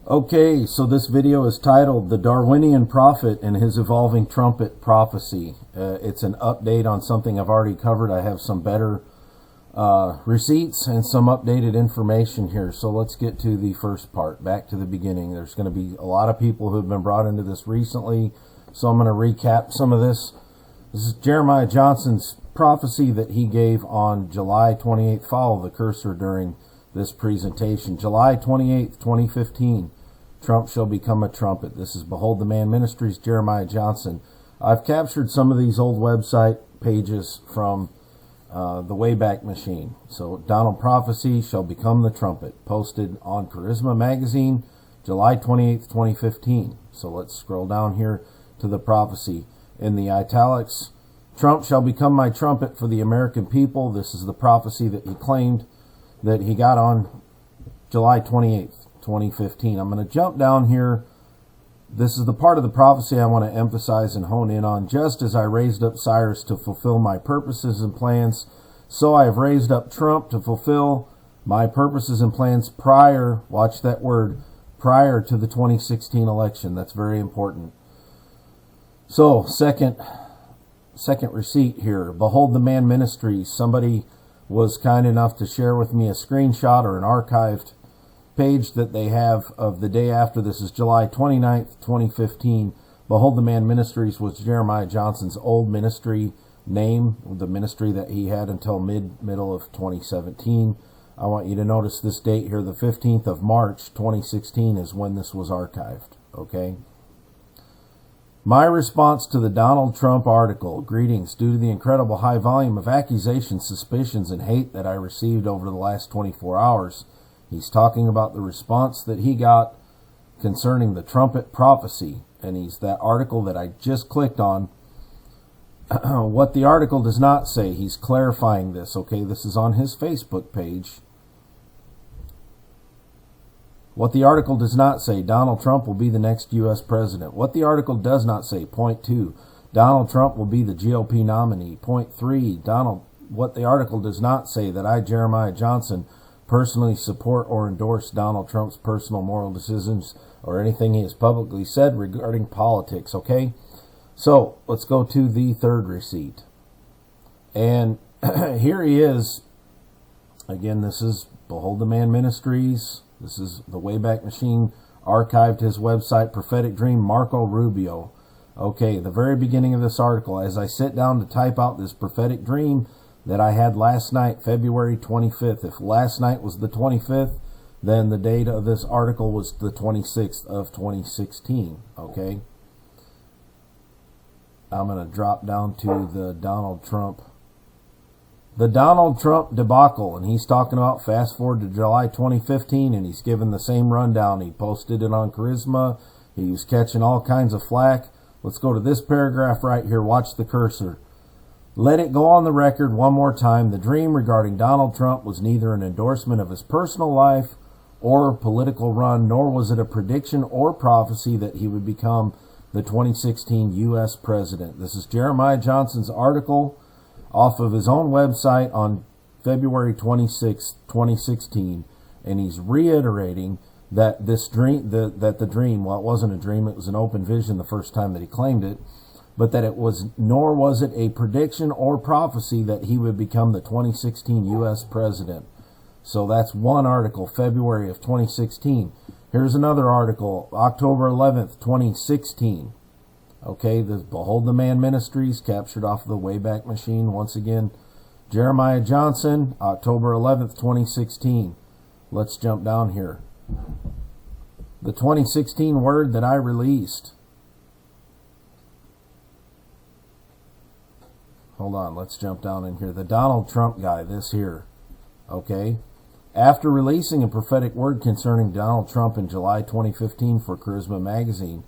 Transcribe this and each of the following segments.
Okay, so this video is titled The Darwinian Prophet and His Evolving Trumpet Prophecy. It's an update on something I've already covered. I have some better receipts and some updated information here. So let's get to the first part, back to the beginning. There's going to be a lot of people who have been brought into this recently, so I'm going to recap some of this. This is Jeremiah Johnson's prophecy that he gave on July 28th. Follow the cursor during this presentation. July 28th, 2015. Trump shall become a trumpet. This is Behold the Man Ministries, Jeremiah Johnson. I've captured some of these old website pages from the Wayback Machine. So, Donald Prophecy shall become the trumpet. Posted on Charisma Magazine, July 28th, 2015. So let's scroll down here to the prophecy. In the italics, Trump shall become my trumpet for the American people. This is the prophecy that he claimed that he got on July 28th. 2015. I'm going to jump down here. This is the part of the prophecy I want to emphasize and hone in on. Just as I raised up Cyrus to fulfill my purposes and plans, so I have raised up Trump to fulfill my purposes and plans prior, watch that word, prior to the 2016 election. That's very important. So, second receipt here. Behold the Man Ministries. Somebody was kind enough to share with me a screenshot or an archived page that they have of the day after. This is July 29th, 2015. Behold the Man Ministries was Jeremiah Johnson's old ministry name, the ministry that he had until middle of 2017. I want you to notice this date here, the 15th of March, 2016 is when this was archived, okay? My response to the Donald Trump article. Greetings. Due to the incredible high volume of accusations, suspicions, and hate that I received over the last 24 hours, he's talking about the response that he got concerning the trumpet prophecy. And he's that article that I just clicked on. What the article does not say, he's clarifying this. Okay, this is on his Facebook page. What the article does not say, Donald Trump will be the next U.S. president. What the article does not say, point 2, Donald Trump will be the GOP nominee. Point 3, what the article does not say, that I, Jeremiah Johnson, personally support or endorse Donald Trump's personal moral decisions or anything he has publicly said regarding politics, okay? So, let's go to the third receipt. And here he is. Again, this is Behold the Man Ministries. This is the Wayback Machine, archived his website, Prophetic Dream, Marco Rubio. Okay, the very beginning of this article, as I sit down to type out this prophetic dream that I had last night, February 25th. If last night was the 25th, then the date of this article was the 26th of 2016, okay? I'm going to drop down to the Donald Trump debacle, and he's talking about fast forward to July 2015, and he's given the same rundown. He posted it on Charisma. He was catching all kinds of flack. Let's go to this paragraph right here. Watch the cursor. Let it go on the record one more time. The dream regarding Donald Trump was neither an endorsement of his personal life or political run, nor was it a prediction or prophecy that he would become the 2016 U.S. president. This is Jeremiah Johnson's article off of his own website on February 26, 2016, and he's reiterating that this dream, that the dream, well, it wasn't a dream, it was an open vision the first time that he claimed it, but that it was, nor was it a prediction or prophecy that he would become the 2016 U.S. president. So that's one article, February of 2016. Here's another article, October 11th, 2016. Okay, the Behold the Man Ministries, captured off the Wayback Machine. Once again, Jeremiah Johnson, October 11th, 2016. Let's jump down here. The 2016 word that I released. Hold on, let's jump down in here. The Donald Trump guy, this here. Okay. After releasing a prophetic word concerning Donald Trump in July 2015 for Charisma Magazine,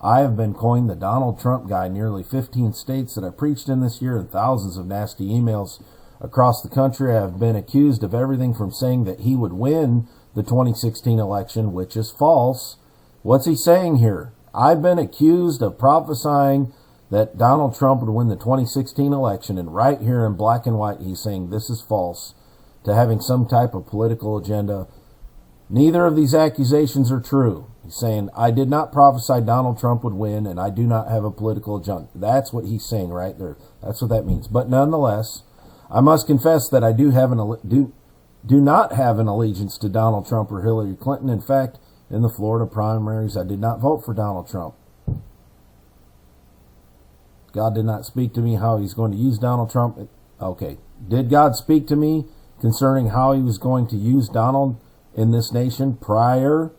I have been coined the Donald Trump guy. Nearly 15 states that I preached in this year and thousands of nasty emails across the country. I have been accused of everything from saying that he would win the 2016 election, which is false. What's he saying here? I've been accused of prophesying that Donald Trump would win the 2016 election, and right here in black and white he's saying this is false, to having some type of political agenda. Neither of these accusations are true. He's saying, I did not prophesy Donald Trump would win, and I do not have a political agenda. That's what he's saying right there. That's what that means. But nonetheless, I must confess that I do not have an allegiance to Donald Trump or Hillary Clinton. In fact, in the Florida primaries, I did not vote for Donald Trump. God did not speak to me how he's going to use Donald Trump. Okay. Did God speak to me concerning how he was going to use Donald in this nation prior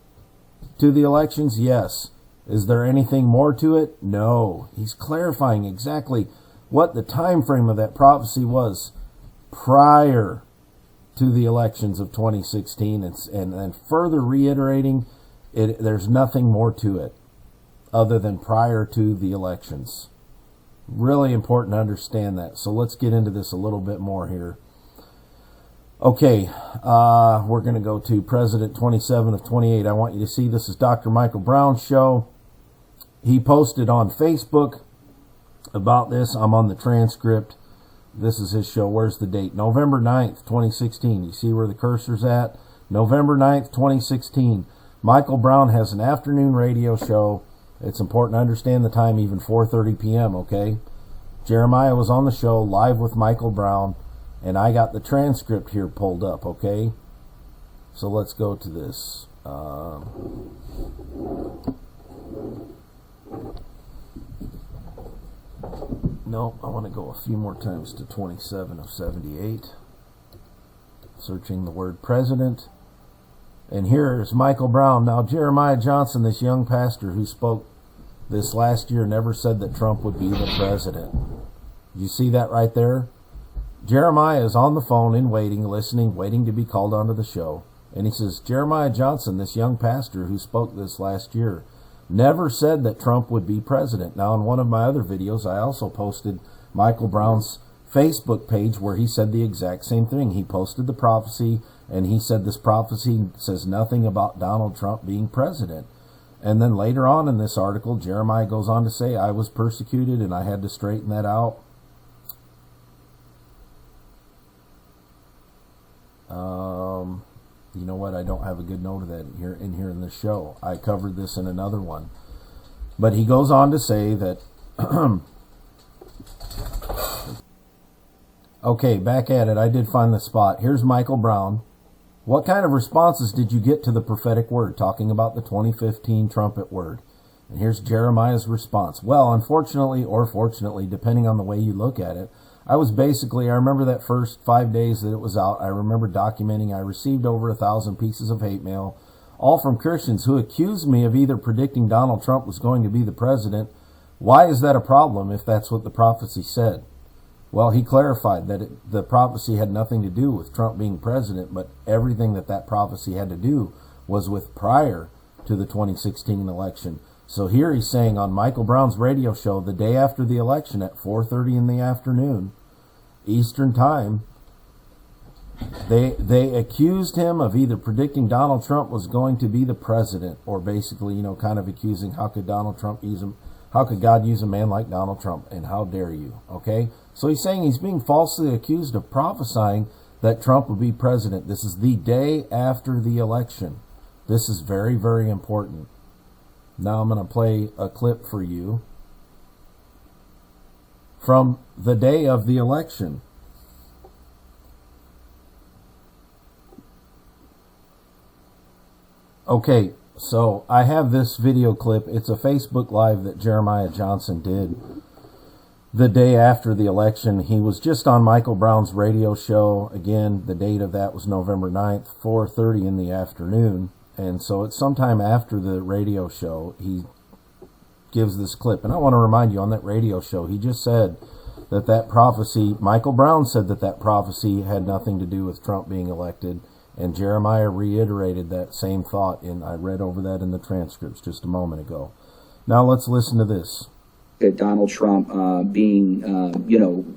to the elections? Yes. Is there anything more to it? No. He's clarifying exactly what the time frame of that prophecy was prior to the elections of 2016, and further reiterating it. There's nothing more to it other than prior to the elections. Really important to understand that. So let's get into this a little bit more here. Okay, we're going to go to President 27 of 28. I want you to see this is Dr. Michael Brown's show. He posted on Facebook about this. I'm on the transcript. This is his show. Where's the date? November 9th, 2016. You see where the cursor's at? November 9th, 2016. Michael Brown has an afternoon radio show. It's important to understand the time, even 4:30 p.m., okay? Jeremiah was on the show live with Michael Brown, and I got the transcript here pulled up, okay? So let's go to this. No, I want to go a few more times to 27 of 78. Searching the word president. And here is Michael Brown. Now, Jeremiah Johnson, this young pastor who spoke this last year, never said that Trump would be the president. You see that right there? Jeremiah is on the phone in waiting, listening, waiting to be called onto the show. And he says, Jeremiah Johnson, this young pastor who spoke this last year, never said that Trump would be president. Now, in one of my other videos, I also posted Michael Brown's Facebook page where he said the exact same thing. He posted the prophecy, and he said this prophecy says nothing about Donald Trump being president. And then later on in this article, Jeremiah goes on to say, I was persecuted and I had to straighten that out. You know what? I don't have a good note of that in here in this show. I covered this in another one. But he goes on to say that okay, back at it. I did find the spot. Here's Michael Brown. What kind of responses did you get to the prophetic word, talking about the 2015 trumpet word? And here's Jeremiah's response. Well, unfortunately or fortunately, depending on the way you look at it, I remember that first 5 days that it was out, I remember documenting I received over 1,000 pieces of hate mail, all from Christians who accused me of either predicting Donald Trump was going to be the president. Why is that a problem if that's what the prophecy said? Well, he clarified that the prophecy had nothing to do with Trump being president, but everything that prophecy had to do was with prior to the 2016 election. So here he's saying on Michael Brown's radio show, the day after the election at 4:30 in the afternoon, Eastern Time, they accused him of either predicting Donald Trump was going to be the president, or basically, kind of accusing how could God use a man like Donald Trump, and how dare you, okay? So he's saying he's being falsely accused of prophesying that Trump would be president. This is the day after the election. This is very, very important. Now I'm going to play a clip for you from the day of the election. Okay, so I have this video clip. It's a Facebook Live that Jeremiah Johnson did the day after the election. He was just on Michael Brown's radio show. Again, the date of that was November 9th, 4:30 in the afternoon. And so it's sometime after the radio show, he gives this clip. And I want to remind you, on that radio show, he just said that prophecy, Michael Brown said that prophecy had nothing to do with Trump being elected. And Jeremiah reiterated that same thought, and I read over that in the transcripts just a moment ago. Now let's listen to this. Donald Trump being,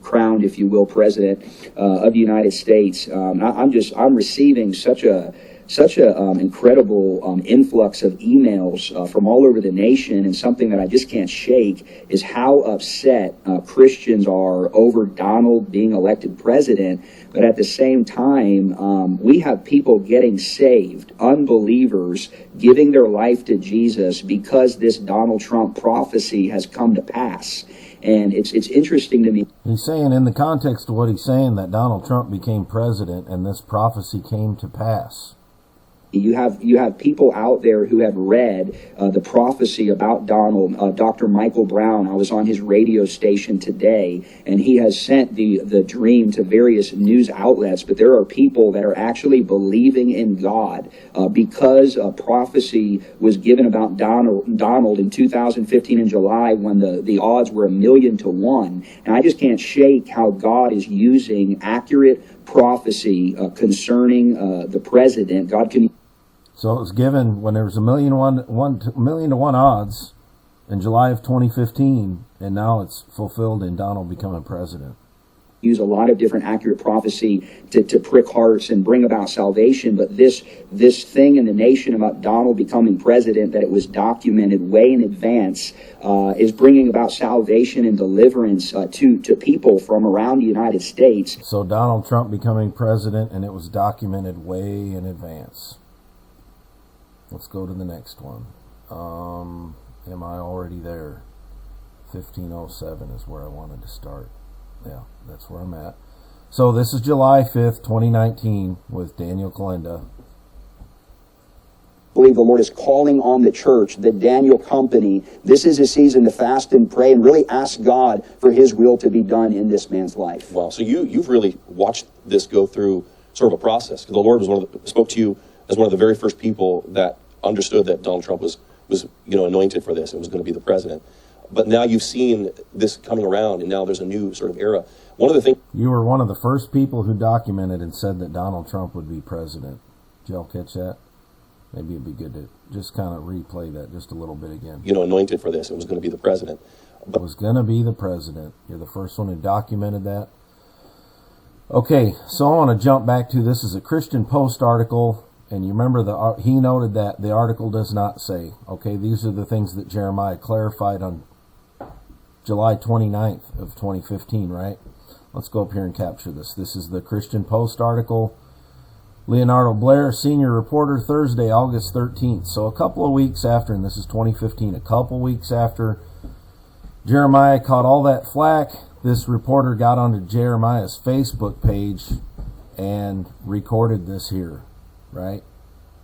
crowned, if you will, president of the United States. I'm receiving such a such a incredible influx of emails from all over the nation, and something that I just can't shake is how upset Christians are over Donald being elected president. But at the same time, we have people getting saved, unbelievers giving their life to Jesus because this Donald Trump prophecy has come to pass. And it's interesting to me. He's saying, in the context of what he's saying, that Donald Trump became president and this prophecy came to pass. You have people out there who have read the prophecy about Donald. Dr. Michael Brown, I was on his radio station today, and he has sent the dream to various news outlets. But there are people that are actually believing in God because a prophecy was given about Donald in 2015 in July, when the odds were 1,000,000 to 1. And I just can't shake how God is using accurate prophecy concerning the president. God can. So it was given when there was 1,000,000 to 1 odds in July of 2015, and now it's fulfilled in Donald becoming president. Use a lot of different accurate prophecy to prick hearts and bring about salvation, but this thing in the nation about Donald becoming president, that it was documented way in advance, is bringing about salvation and deliverance to people from around the United States. So Donald Trump becoming president, and it was documented way in advance. Let's go to the next one. Am I already there? 1507 is where I wanted to start. Yeah, that's where I'm at. So this is July 5th, 2019, with Daniel Kalenda. I believe the Lord is calling on the church, the Daniel company. This is a season to fast and pray and really ask God for his will to be done in this man's life. Wow, so you've really watched this go through sort of a process. The Lord was spoke to you as one of the very first people that understood that Donald Trump was anointed for this and was going to be the president. But now you've seen this coming around, and now there's a new sort of era. One of the things... You were one of the first people who documented and said that Donald Trump would be president. Did y'all catch that? Maybe it'd be good to just kind of replay that just a little bit again. Anointed for this and was going to be the president. But was going to be the president. You're the first one who documented that. Okay, so I want to jump back to, this is a Christian Post article. And you remember he noted that the article does not say. Okay, these are the things that Jeremiah clarified on July 29th of 2015, right? Let's go up here and capture this. This is the Christian Post article. Leonardo Blair, senior reporter, Thursday, August 13th. So a couple of weeks after, and this is 2015, a couple weeks after Jeremiah caught all that flack, this reporter got onto Jeremiah's Facebook page and recorded this here. Right?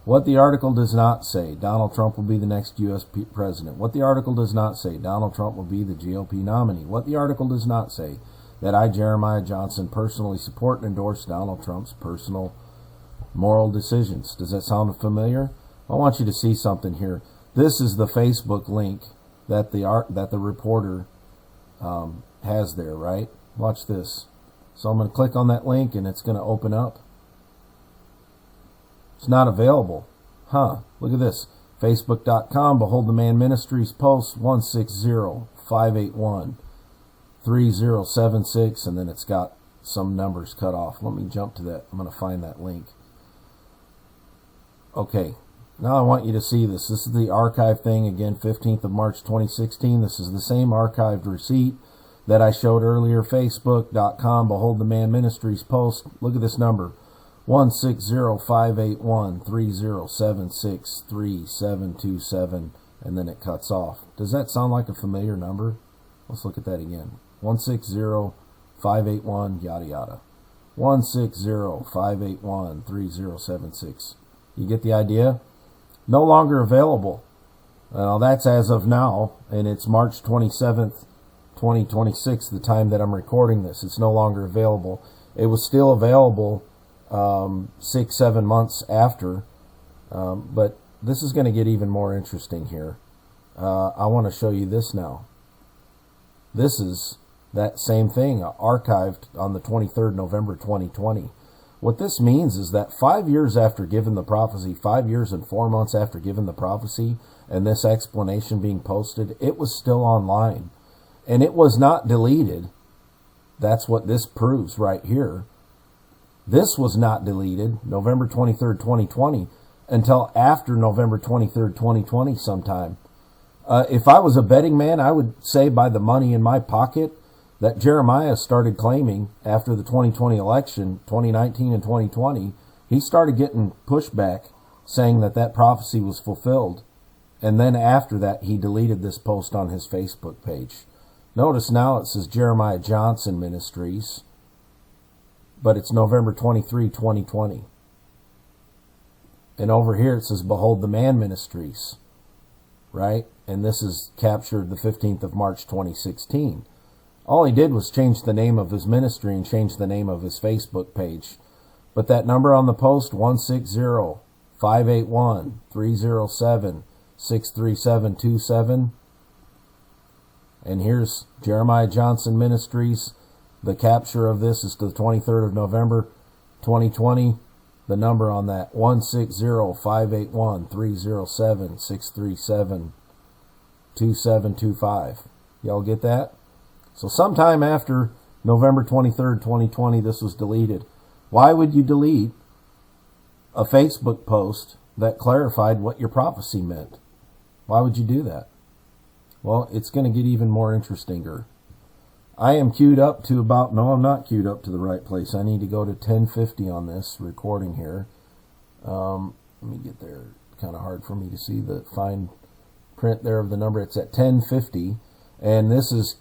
What the article does not say, Donald Trump will be the next U.S. president. What the article does not say, Donald Trump will be the GOP nominee. What the article does not say, that I, Jeremiah Johnson, personally support and endorse Donald Trump's personal moral decisions. Does that sound familiar? I want you to see something here. This is the Facebook link that the reporter has there, right? Watch this. So I'm going to click on that link, and it's going to open up. It's not available. Huh. Look at this. Facebook.com, Behold the Man Ministries post 160-581-3076, and then it's got some numbers cut off. Let me jump to that. I'm going to find that link. Okay. Now I want you to see this. This is the archive thing. Again, 15th of March 2016. This is the same archived receipt that I showed earlier. Facebook.com, Behold the Man Ministries post. Look at this number. 160-581-3076-3727, and then it cuts off. Does that sound like a familiar number? Let's look at that again. 160-581 yada yada. 160-581-3076. You get the idea? No longer available. Now that's as of now, and it's March 27th, 2026, the time that I'm recording this. It's no longer available. It was still available 6-7 months after, but this is going to get even more interesting here. I want to show you this now. This is that same thing archived on the 23rd November 2020. What this means is that 5 years after giving the prophecy, 5 years and 4 months after giving the prophecy and this explanation being posted, it was still online and it was not deleted. That's what this proves right here. This was not deleted, November 23rd, 2020, until after November 23rd, 2020 sometime. If I was a betting man, I would say by the money in my pocket that Jeremiah started claiming after the 2020 election, 2019 and 2020, he started getting pushback saying that that prophecy was fulfilled. And then after that, he deleted this post on his Facebook page. Notice now it says Jeremiah Johnson Ministries, but it's November 23, 2020. And over here it says Behold the Man Ministries, right? And this is captured the 15th of March, 2016. All he did was change the name of his ministry and change the name of his Facebook page. But that number on the post, 160-581-307-63727. And here's Jeremiah Johnson Ministries. The capture of this is to the 23rd of November, 2020. The number on that, 160-581-307-637-2725. Y'all get that? So sometime after November 23rd, 2020, this was deleted. Why would you delete a Facebook post that clarified what your prophecy meant? Why would you do that? Well, it's going to get even more interesting. I am queued up to about, no, I'm not queued up to the right place. I need to go to 1050 on this recording here. Let me get there. Kind of hard for me to see the fine print there of the number. It's at 1050. And this is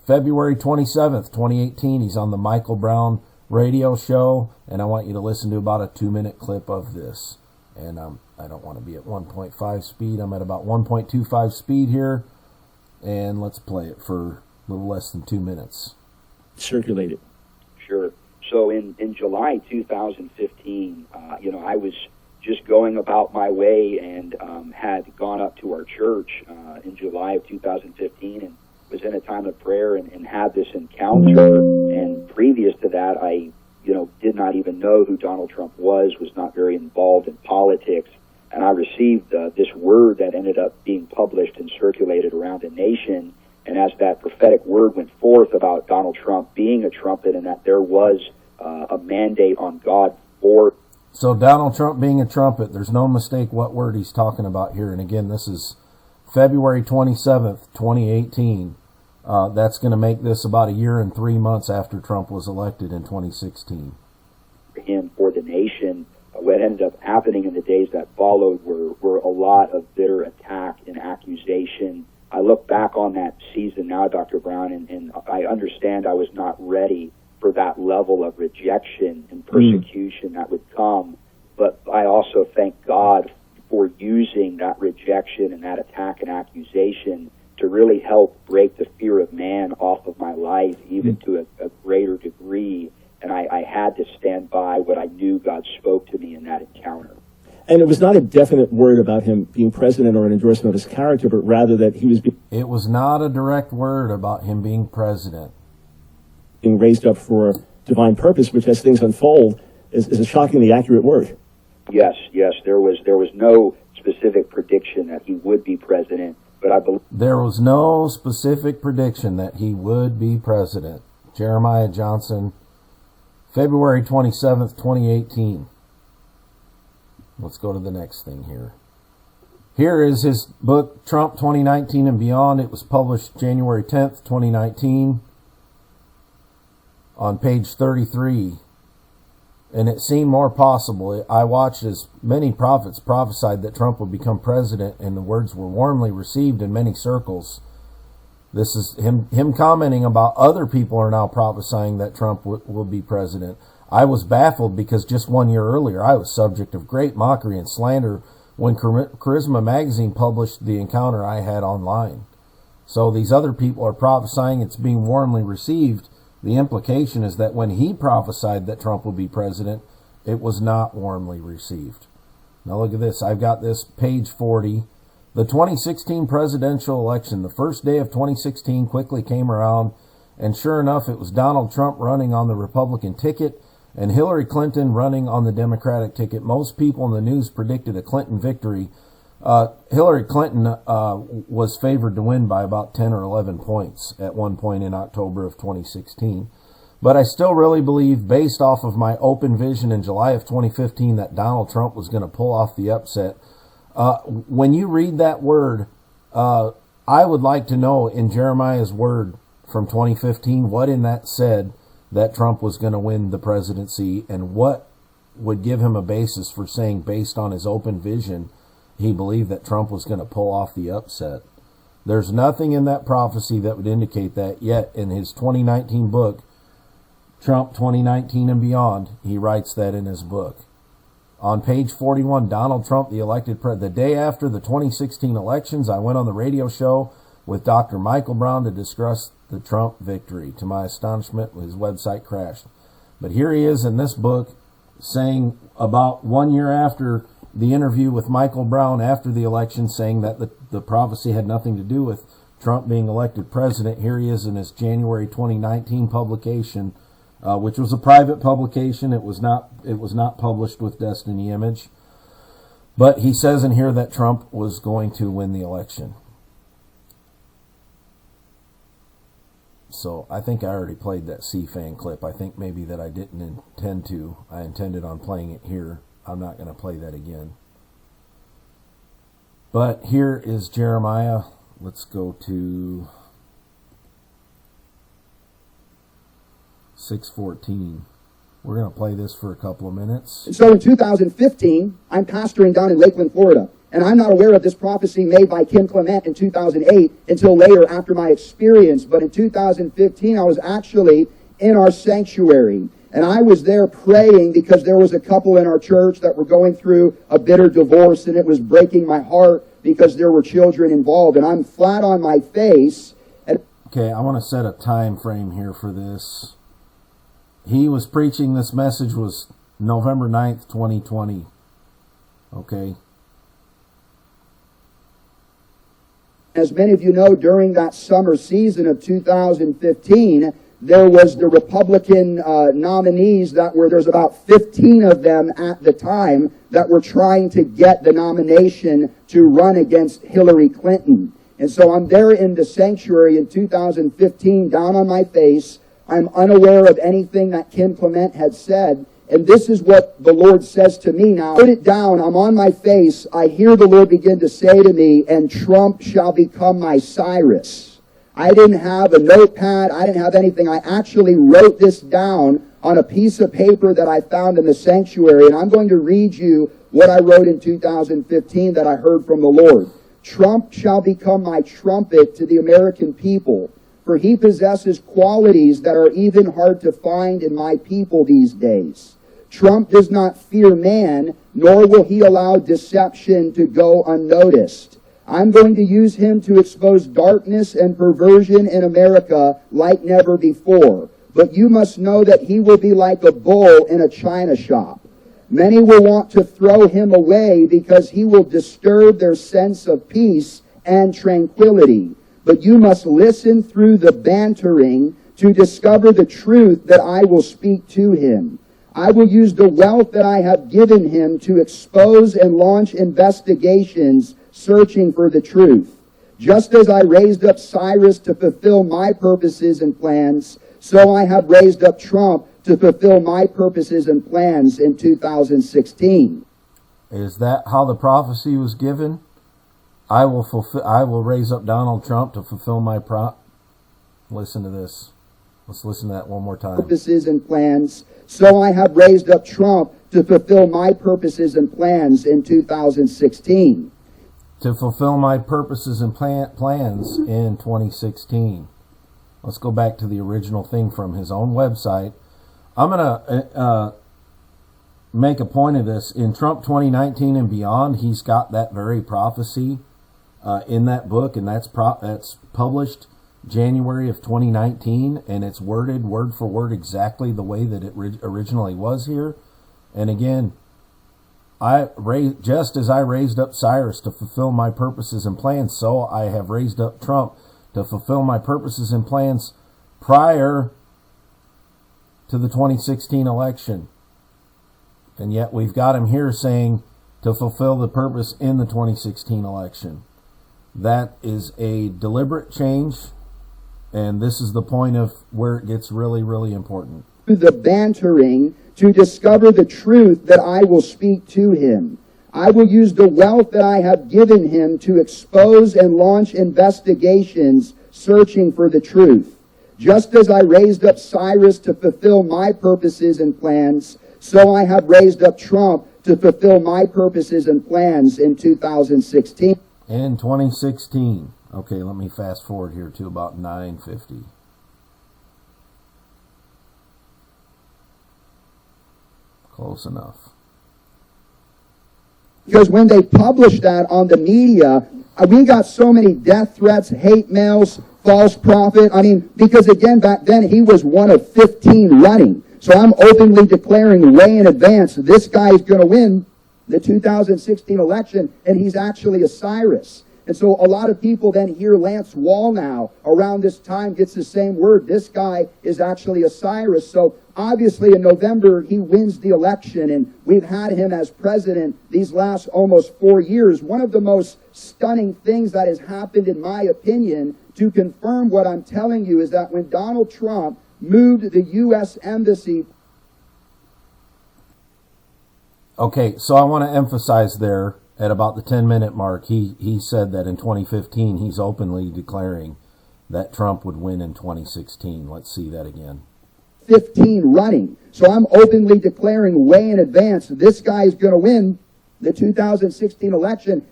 February 27th, 2018. He's on the Michael Brown radio show. And I want you to listen to about a 2-minute clip of this. And I don't want to be at 1.5 speed. I'm at about 1.25 speed here. And let's play it for a little less than 2 minutes. Circulated. Sure. So in July 2015, I was just going about my way and had gone up to our church in July of 2015 and was in a time of prayer and had this encounter. And previous to that, I did not even know who Donald Trump was not very involved in politics. And I received this word that ended up being published and circulated around the nation. And as that prophetic word went forth about Donald Trump being a trumpet and that there was a mandate on God for... So Donald Trump being a trumpet, there's no mistake what word he's talking about here. And again, this is February 27th, 2018. That's going to make this about a year and 3 months after Trump was elected in 2016. Him for the nation. What ended up happening in the days that followed were a lot of bitter attack and accusation. I look back on that season now, Dr. Brown, and I understand I was not ready for that level of rejection and persecution that would come. But I also thank God for using that rejection and that attack and accusation to really help break the fear of man off of my life, even to a greater degree. And I had to stand by what I knew God spoke to me in that encounter. And it was not a definite word about him being president or an endorsement of his character, but rather that he was It was not a direct word about him being president. being raised up for a divine purpose, which as things unfold is a shockingly accurate word. Yes, there was no specific prediction that he would be president, but I believe There was no specific prediction that he would be president. Jeremiah Johnson, February 27th, 2018. Let's go to the next thing here. Here is his book, Trump 2019 and Beyond. It was published January 10th, 2019 on page 33. And it seemed more possible. I watched as many prophets prophesied that Trump would become president, and the words were warmly received in many circles. This is him commenting about other people are now prophesying that Trump will be president. I was baffled because just 1 year earlier I was subject of great mockery and slander when Charisma Magazine published the encounter I had online. So these other people are prophesying, it's being warmly received. The implication is that when he prophesied that Trump would be president, it was not warmly received. Now look at this. I've got this, page 40. The 2016 presidential election, the first day of 2016 quickly came around, and sure enough, it was Donald Trump running on the Republican ticket and Hillary Clinton running on the Democratic ticket. Most people in the news predicted a Clinton victory. Hillary Clinton was favored to win by about 10 or 11 points at one point in October of 2016. But I still really believe, based off of my open vision in July of 2015, that Donald Trump was going to pull off the upset. When you read that word, I would like to know in Jeremiah's word from 2015, what in that said that Trump was going to win the presidency, and what would give him a basis for saying, based on his open vision, he believed that Trump was going to pull off the upset. There's nothing in that prophecy that would indicate that, yet in his 2019 book, Trump 2019 and Beyond, he writes that in his book. On page 41, Donald Trump, the elected president. The day after the 2016 elections, I went on the radio show with Dr. Michael Brown to discuss the Trump victory. To my astonishment, his website crashed. But here he is in this book saying, about 1 year after the interview with Michael Brown after the election, saying that the prophecy had nothing to do with Trump being elected president. Here he is in his January 2019 publication, which was a private publication. It was not published with Destiny Image. But he says in here that Trump was going to win the election. So I think I already played that C-Fan clip. I think maybe that I didn't intend to. I intended on playing it here. I'm not going to play that again. But here is Jeremiah. Let's go to 6:14. We're going to play this for a couple of minutes. So in 2015, I'm pastoring down in Lakeland, Florida. And I'm not aware of this prophecy made by Kim Clement in 2008 until later after my experience. But in 2015, I was actually in our sanctuary. And I was there praying because there was a couple in our church that were going through a bitter divorce, and it was breaking my heart because there were children involved. And I'm flat on my face. Okay, I want to set a time frame here for this. He was preaching, this message was November 9th, 2020. Okay. As many of you know, during that summer season of 2015, there was the Republican nominees there's about 15 of them at the time that were trying to get the nomination to run against Hillary Clinton. And so I'm there in the sanctuary in 2015, down on my face. I'm unaware of anything that Kim Clement had said. And this is what the Lord says to me now. Put it down. I'm on my face. I hear the Lord begin to say to me, and Trump shall become my Cyrus. I didn't have a notepad. I didn't have anything. I actually wrote this down on a piece of paper that I found in the sanctuary. And I'm going to read you what I wrote in 2015 that I heard from the Lord. Trump shall become my trumpet to the American people, for he possesses qualities that are even hard to find in my people these days. Trump does not fear man, nor will he allow deception to go unnoticed. I'm going to use him to expose darkness and perversion in America like never before. But you must know that he will be like a bull in a china shop. Many will want to throw him away because he will disturb their sense of peace and tranquility. But you must listen through the bantering to discover the truth that I will speak to him. I will use the wealth that I have given him to expose and launch investigations searching for the truth. Just as I raised up Cyrus to fulfill my purposes and plans, so I have raised up Trump to fulfill my purposes and plans in 2016. Is that how the prophecy was given? I will raise up Donald Trump to fulfill my Listen to this. Let's listen to that one more time. Purposes and plans. So I have raised up Trump to fulfill my purposes and plans in 2016. To fulfill my purposes and plans in 2016. Let's go back to the original thing from his own website. I'm going to make a point of this. In Trump 2019 and Beyond, he's got that very prophecy in that book, and that's published January of 2019, and it's worded word for word exactly the way that it originally was here. And again, just as I raised up Cyrus to fulfill my purposes and plans, so I have raised up Trump to fulfill my purposes and plans prior to the 2016 election. And yet we've got him here saying to fulfill the purpose in the 2016 election. That is a deliberate change. And this is the point of where it gets really, really important. The bantering to discover the truth that I will speak to him. I will use the wealth that I have given him to expose and launch investigations searching for the truth. Just as I raised up Cyrus to fulfill my purposes and plans, so I have raised up Trump to fulfill my purposes and plans in 2016. In 2016. Okay, let me fast forward here to about 9:50. Close enough. Because when they published that on the media, we got so many death threats, hate mails, false prophet. I mean, because again, back then he was one of 15 running. So I'm openly declaring way in advance, this guy is going to win the 2016 election, and he's actually a Cyrus. And so a lot of people then hear Lance Wall now around this time gets the same word. This guy is actually a Cyrus. So obviously in November, he wins the election, and we've had him as president these last almost 4 years. One of the most stunning things that has happened, in my opinion, to confirm what I'm telling you, is that when Donald Trump moved the U.S. Embassy. Okay, so I want to emphasize there, at about the 10-minute mark, he said that in 2015 he's openly declaring that Trump would win in 2016. Let's see that again. 15 running. So I'm openly declaring way in advance, this guy is going to win the 2016 election.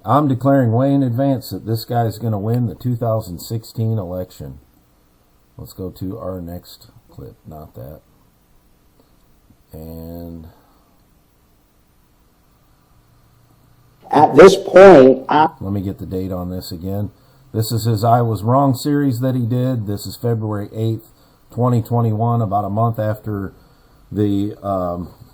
I'm declaring way in advance that this guy is going to win the 2016 election. Let's go to our next clip, not that. And At this point, let me get the date on this again. This is his I Was Wrong series that he did. This is February 8th, 2021, about a month after the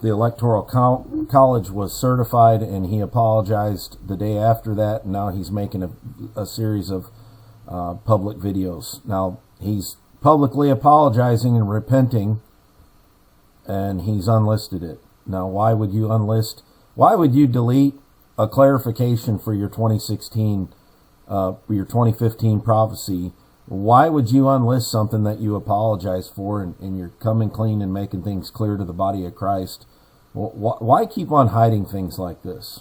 Electoral College was certified, and he apologized the day after that. And now he's making a series of public videos. Now, he's publicly apologizing and repenting, and he's unlisted it. Now, why would you unlist? Why would you delete a clarification for your 2016, your 2015 prophecy? Why would you unlist something that you apologize for, and you're coming clean and making things clear to the body of Christ? Why keep on hiding things like this?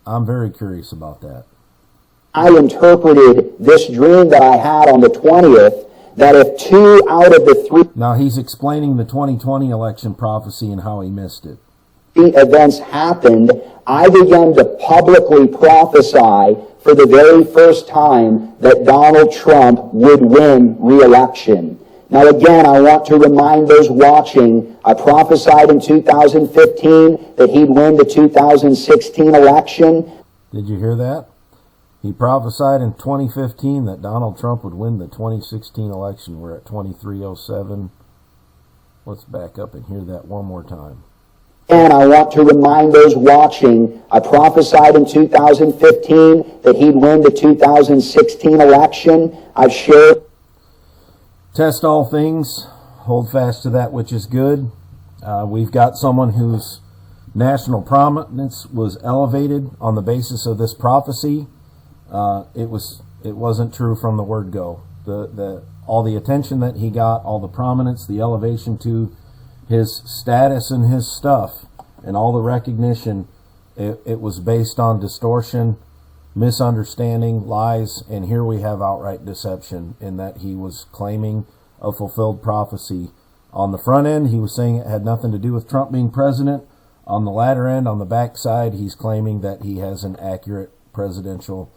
I'm very curious about that. I interpreted this dream that I had on the 20th, that if 2 out of the 3 Now he's explaining the 2020 election prophecy and how he missed it. events happened, I began to publicly prophesy for the very first time that Donald Trump would win re-election. Now again, I want to remind those watching, I prophesied in 2015 that he'd win the 2016 election. Did you hear that? He prophesied in 2015 that Donald Trump would win the 2016 election. We're at 2307. Let's back up and hear that one more time. And I want to remind those watching, I prophesied in 2015 that he'd win the 2016 election. I've shared. Test all things, hold fast to that which is good. We've got someone whose national prominence was elevated on the basis of this prophecy. It wasn't true from the word go. All the attention that he got, all the prominence, the elevation to his status and his stuff, and all the recognition, it was based on distortion, misunderstanding, lies, and here we have outright deception in that he was claiming a fulfilled prophecy. On the front end, he was saying it had nothing to do with Trump being president. On the latter end, on the back side, he's claiming that he has an accurate presidential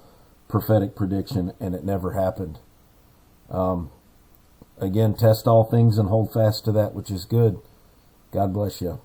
prophetic prediction, and it never happened. Again, test all things and hold fast to that which is good. God bless you.